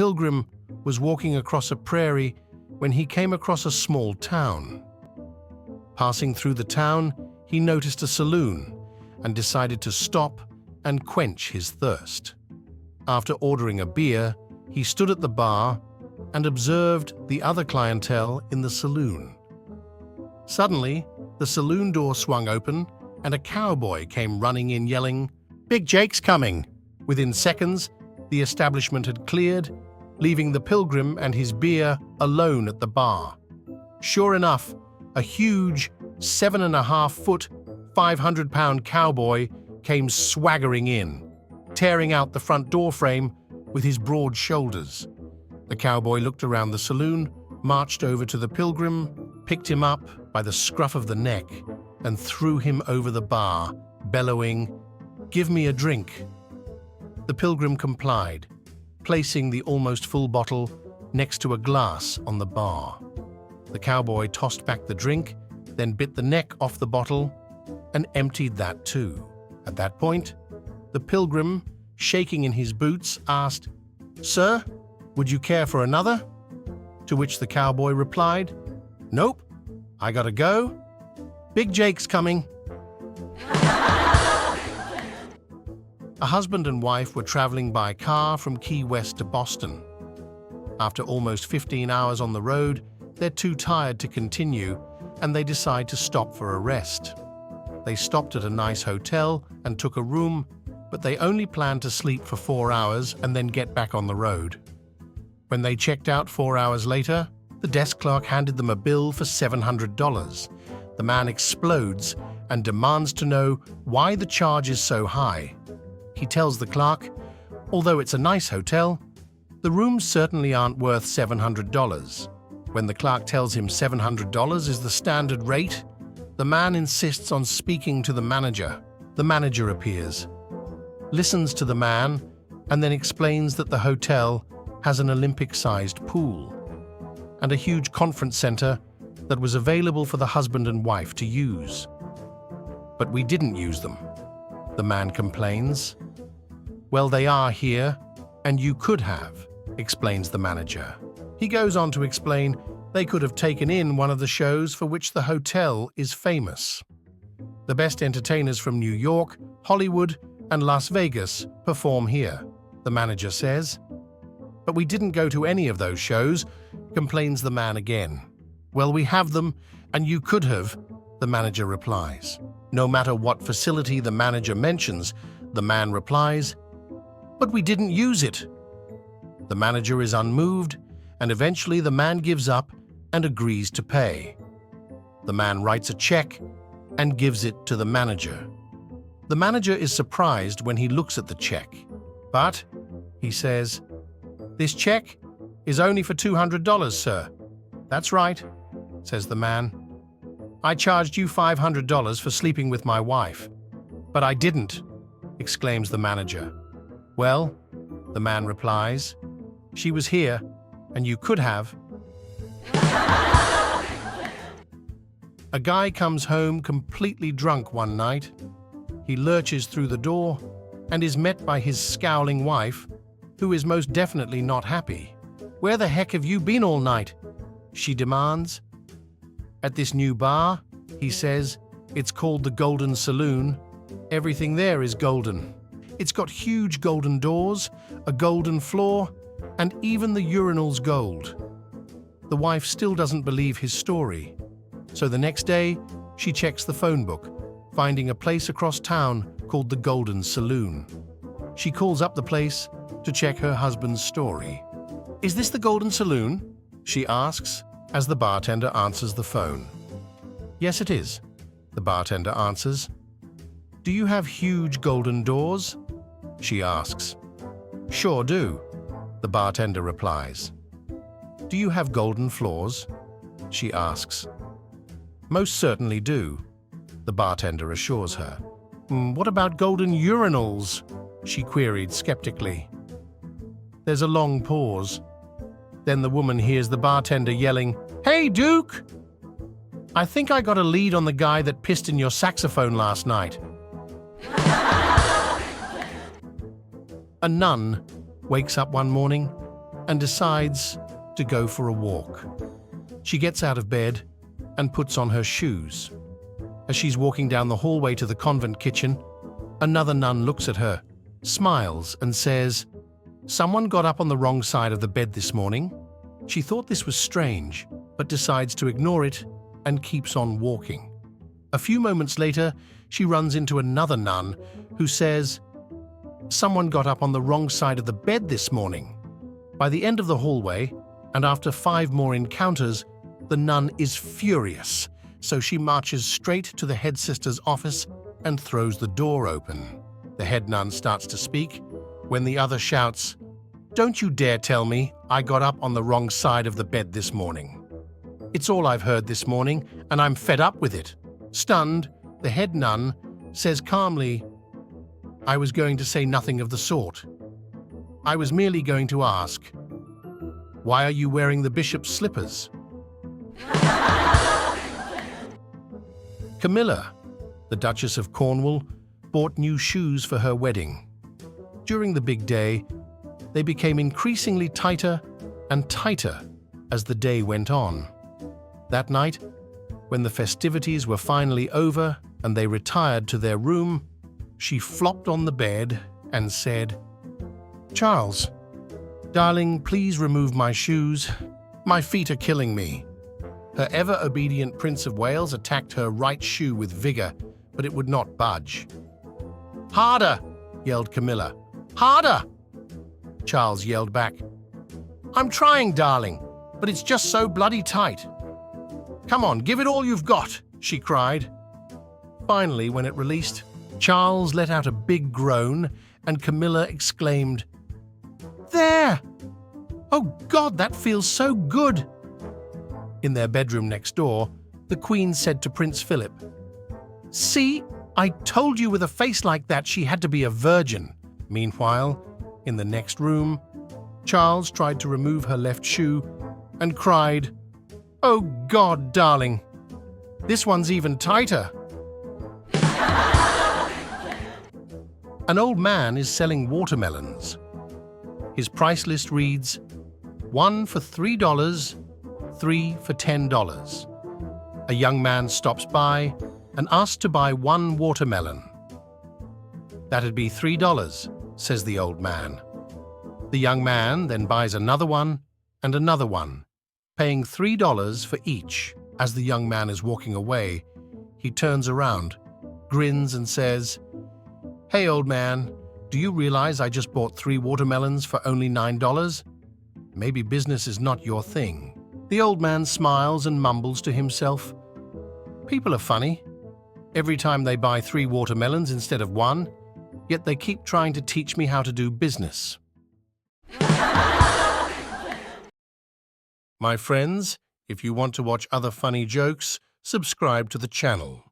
pilgrim was walking across a prairie when he came across a small town. Passing through the town, he noticed a saloon and decided to stop and quench his thirst. After ordering a beer, he stood at the bar and observed the other clientele in the saloon. Suddenly, the saloon door swung open and a cowboy came running in yelling, "Big Jake's coming!" Within seconds, the establishment had cleared, leaving the pilgrim and his beer alone at the bar. Sure enough, a huge 7.5-foot, 500-pound cowboy came swaggering in, tearing out the front door frame with his broad shoulders. The cowboy looked around the saloon, marched over to the pilgrim, picked him up by the scruff of the neck, and threw him over the bar, bellowing, "Give me a drink." The pilgrim complied, placing the almost full bottle next to a glass on the bar. The cowboy tossed back the drink, then bit the neck off the bottle and emptied that too. At that point, the pilgrim, shaking in his boots, asked, "Sir, would you care for another?" To which the cowboy replied, "Nope, I gotta go. Big Jake's coming." A husband and wife were traveling by car from Key West to Boston. After almost 15 hours on the road, they're too tired to continue, and they decide to stop for a rest. They stopped at a nice hotel and took a room, but they only planned to sleep for 4 hours and then get back on the road. When they checked out 4 hours later, the desk clerk handed them a bill for $700. The man explodes and demands to know why the charge is so high. He tells the clerk, although it's a nice hotel, the rooms certainly aren't worth $700. When the clerk tells him $700 is the standard rate, the man insists on speaking to the manager. The manager appears, listens to the man, and then explains that the hotel has an Olympic-sized pool and a huge conference center that was available for the husband and wife to use. "But we didn't use them," the man complains. "Well, they are here, and you could have," explains the manager. He goes on to explain they could have taken in one of the shows for which the hotel is famous. The best entertainers from New York, Hollywood, and Las Vegas perform here, the manager says. "But we didn't go to any of those shows," complains the man again. "Well, we have them, and you could have," the manager replies. No matter what facility the manager mentions, the man replies, "But we didn't use it." The manager is unmoved, and eventually the man gives up and agrees to pay. The man writes a check and gives it to the manager. The manager is surprised when he looks at the check, but, he says, "This check is only for $200, sir." "That's right," says the man. "I charged you $500 for sleeping with my wife." "But I didn't," exclaims the manager. "Well," the man replies, "she was here, and you could have." A guy comes home completely drunk one night. He lurches through the door and is met by his scowling wife, who is most definitely not happy. "Where the heck have you been all night?" she demands. "At this new bar," he says. "It's called the Golden Saloon. Everything there is golden. It's got huge golden doors, a golden floor, and even the urinal's gold." The wife still doesn't believe his story, so the next day she checks the phone book, finding a place across town called the Golden Saloon. She calls up the place to check her husband's story. "Is this the Golden Saloon?" she asks as the bartender answers the phone. "Yes, it is," the bartender answers. "Do you have huge golden doors?" she asks. "Sure do," the bartender replies. "Do you have golden floors?" she asks. "Most certainly do," the bartender assures her. "What about golden urinals?" she queried skeptically. There's a long pause. Then the woman hears the bartender yelling, "Hey, Duke! I think I got a lead on the guy that pissed in your saxophone last night." A nun wakes up one morning and decides to go for a walk. She gets out of bed and puts on her shoes. As she's walking down the hallway to the convent kitchen, another nun looks at her, smiles, and says, "Someone got up on the wrong side of the bed this morning." She thought this was strange, but decides to ignore it and keeps on walking. A few moments later, she runs into another nun who says, "Someone got up on the wrong side of the bed this morning." By the end of the hallway, and after 5 more encounters, the nun is furious, so she marches straight to the head sister's office and throws the door open. The head nun starts to speak when the other shouts, "Don't you dare tell me I got up on the wrong side of the bed this morning. It's all I've heard this morning, and I'm fed up with it." Stunned, the head nun says calmly, "I was going to say nothing of the sort. I was merely going to ask, why are you wearing the bishop's slippers?" Camilla, the Duchess of Cornwall, bought new shoes for her wedding. During the big day, they became increasingly tighter and tighter as the day went on. That night, when the festivities were finally over and they retired to their room, she flopped on the bed and said, "Charles, darling, please remove my shoes. My feet are killing me." Her ever-obedient Prince of Wales attacked her right shoe with vigor, but it would not budge. "Harder!" yelled Camilla. "Harder!" Charles yelled back, "I'm trying, darling, but it's just so bloody tight." "Come on, give it all you've got," she cried. Finally, when it released, Charles let out a big groan and Camilla exclaimed, "There! Oh God, that feels so good!" In their bedroom next door, the Queen said to Prince Philip, "See, I told you with a face like that she had to be a virgin." Meanwhile, in the next room, Charles tried to remove her left shoe and cried, "Oh God, darling, this one's even tighter." An old man is selling watermelons. His price list reads, 1 for $3, 3 for $10. A young man stops by and asks to buy 1 watermelon. "That'd be $3, says the old man. The young man then buys another one and another one, paying $3 for each. As the young man is walking away, he turns around, grins and says, "Hey, old man, do you realize I just bought 3 watermelons for only $9? Maybe business is not your thing." The old man smiles and mumbles to himself, "People are funny. Every time they buy 3 watermelons instead of 1, yet they keep trying to teach me how to do business." My friends, if you want to watch other funny jokes, subscribe to the channel.